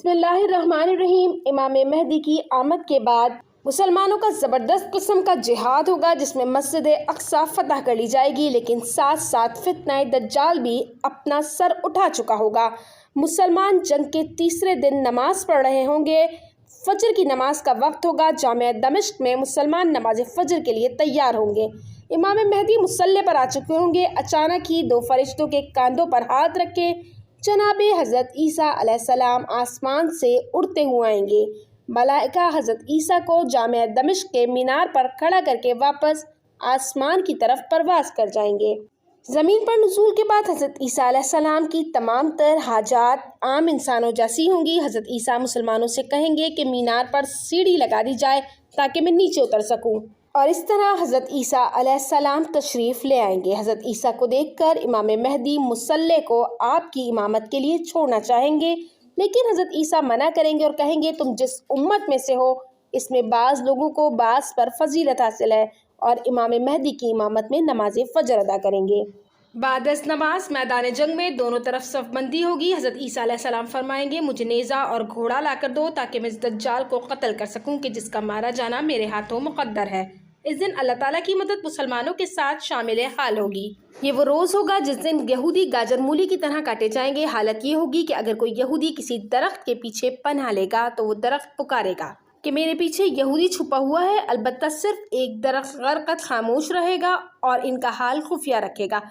बिस्मिल्लाहिर्रहमानिर्रहीम। इमाम महदी की आमद के बाद मुसलमानों का ज़बरदस्त किस्म का जिहाद होगा, जिसमें मस्जिद अक्सा फतह कर ली जाएगी, लेकिन साथ साथ फितना दज्जाल भी अपना सर उठा चुका होगा। मुसलमान जंग के तीसरे दिन नमाज पढ़ रहे होंगे। फजर की नमाज का वक्त होगा। जामिया दमिश्क में मुसलमान नमाज फजर के लिए तैयार होंगे। इमाम महदी मुसल्ले पर आ चुके होंगे। अचानक ही दो फरिश्तों के कांधों पर हाथ रखे जनाबे हज़रत ईसा अलैहिस्सलाम आसमान से उड़ते हुए आएंगे। मलाइका हज़रत ईसा को जामिया दमिश्क के मीनार पर खड़ा करके वापस आसमान की तरफ परवास कर जाएंगे। ज़मीन पर नुज़ूल के बाद हज़रत ईसा अलैहिस्सलाम की तमाम तर हाजात आम इंसानों जैसी होंगी। हज़रत ईसा मुसलमानों से कहेंगे कि मीनार पर सीढ़ी लगा दी जाए ताकि मैं नीचे उतर सकूं, और इस तरह हज़रत ईसा अलैहिस्सलाम तशरीफ़ ले आएंगे। हज़रत ईसा को देखकर इमाम महदी मुसल्ले को आपकी इमामत के लिए छोड़ना चाहेंगे, लेकिन हज़रत ईसा मना करेंगे और कहेंगे तुम जिस उम्मत में से हो इसमें बाज़ लोगों को बाज़ पर फजीलत हासिल है, और इमाम महदी की इमामत में नमाज फ़जर अदा करेंगे। बाद नमाज मैदान जंग में दोनों तरफ सफ़बंदी होगी। हज़रत ईसा अलैहिस्सलाम फरमाएंगे मुझे नेज़ा और घोड़ा लाकर दो ताकि मैं इस दज्जाल को कत्ल कर सकूं कि जिसका मारा जाना मेरे हाथों मुक़द्दर है। इस दिन अल्लाह ताला की मदद मुसलमानों के साथ शामिल हाल होगी। ये वो रोज़ होगा जिस दिन यहूदी गाजर मूली की तरह काटे जाएंगे। हालत ये होगी कि अगर कोई यहूदी किसी दरख्त के पीछे पनाह लेगा तो वो दरख्त पुकारेगा कि मेरे पीछे यहूदी छुपा हुआ है। अलबत्ता सिर्फ एक दरख्त गरकत खामोश रहेगा और इनका हाल खुफिया रखेगा।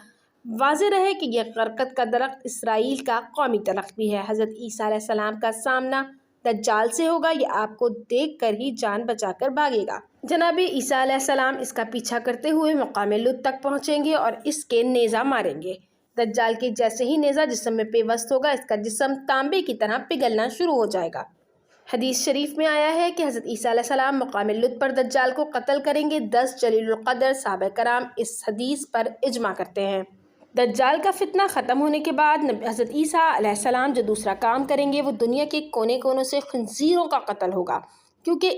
वाज़ेह रहे कि यह गरकत का दरख्त इसराइल का कौमी दरख्त भी है। हज़रत ईसा अलैहिस्सलाम का सामना दज्जाल से होगा। ये आपको देख कर ही जान बचाकर भागेगा। जनाबे ईसा अलैहिस्सलाम इसका पीछा करते हुए मकाम लुद तक पहुँचेंगे और इसके नेज़ा मारेंगे। दज्जाल के जैसे ही नेज़ा जिस्म में पेवस्त होगा, इसका जिस्म तांबे की तरह पिघलना शुरू हो जाएगा। हदीस शरीफ में आया है कि हज़रत ईसा अलैहिस्सलाम मकाम लुद पर दज्जाल को कत्ल करेंगे। 10 जलीलुल क़द्र सहाबा कराम इस हदीस पर इजमा करते हैं। दज्जाल का फितना ख़त्म होने के बाद हज़रत ईसा अलैहिस्सलाम जो दूसरा काम करेंगे वो दुनिया के कोने कोनों से खंजीरों का कत्ल होगा, क्योंकि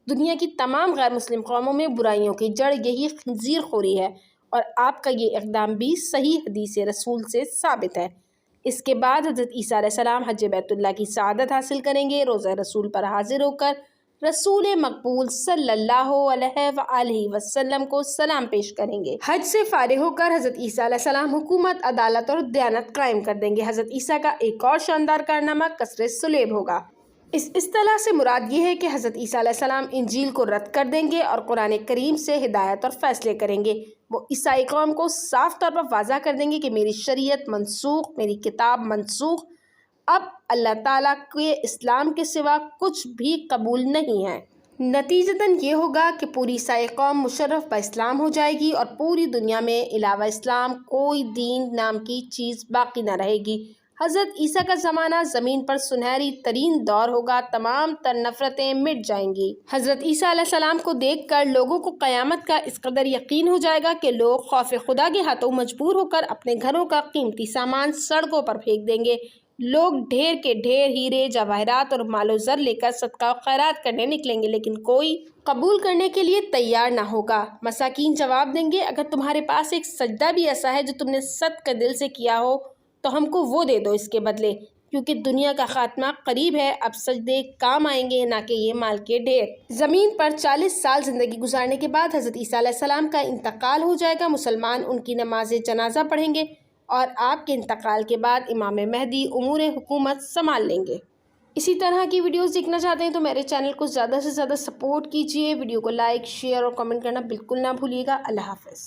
दुनिया की तमाम गैर मुस्लिम कौमों में बुराइयों की जड़ यही खंजीर खोरी है, और आपका ये इक़दाम भी सही हदीस रसूल से साबित है। इसके बाद हज़रत ईसा अलैहिस्सलाम हज बैतुल्लाह की सआदत हासिल करेंगे। रोज़ा रसूल पर हाजिर होकर रसूल मकबूल सल्लल्लाहु अलैहि वसल्लम को सलाम पेश करेंगे। हज से फारिग होकर हज़रत ईसा अलैहिस्सलाम हुकूमत, अदालत और दयानत कायम कर देंगे। हज़रत ईसा का एक और शानदार कारनामा कसरे सुलेब होगा। इस इस्तिलाह से मुराद ये है कि हज़रत ईसा अलैहिस्सलाम इंजील को रद्द कर देंगे और कुरान करीम से हिदायत और फैसले करेंगे। वो ईसाई कौम को साफ तौर पर वाज़ा कर देंगे कि मेरी शरीयत मनसूख, मेरी किताब मनसूख, अब अल्लाह ताला के इस्लाम के सिवा कुछ भी कबूल नहीं है। नतीजतन ये होगा कि पूरी ईसाई कौम मुशर्रफ ब इस्लाम हो जाएगी और पूरी दुनिया में अलावा इस्लाम कोई दीन नाम की चीज़ बाकी न रहेगी। हज़रत ईसा का ज़माना ज़मीन पर सुनहरी तरीन दौर होगा। तमाम तर नफ़रतें मिट जाएंगी। हज़रत ईसा अलैहिस्सलाम को देखकर लोगों को क़यामत का इस कदर यकीन हो जाएगा कि लोग खौफ खुदा के हाथों मजबूर होकर अपने घरों का कीमती सामान सड़कों पर फेंक देंगे। लोग ढेर के ढेर हीरे जवाहरात और मालो ज़र लेकर सदका और खैरात करने निकलेंगे, लेकिन कोई कबूल करने के लिए तैयार ना होगा। मसाकीन जवाब देंगे अगर तुम्हारे पास एक सजदा भी ऐसा है जो तुमने सद दिल से किया हो तो हमको वो दे दो इसके बदले, क्योंकि दुनिया का खात्मा करीब है। अब सजदे काम आएंगे ना कि ये माल के ढेर। ज़मीन पर 40 साल ज़िंदगी गुजारने के बाद हज़रत ईसा अलैहिस्सलाम का इंतकाल हो जाएगा। मुसलमान उनकी नमाज जनाजा पढ़ेंगे और आपके इंतकाल के बाद इमाम महदी उमूर हुकूमत संभाल लेंगे। इसी तरह की वीडियोस देखना चाहते हैं तो मेरे चैनल को ज़्यादा से ज़्यादा सपोर्ट कीजिए। वीडियो को लाइक, शेयर और कमेंट करना बिल्कुल ना भूलिएगा। अल्लाह हाफ़िज़।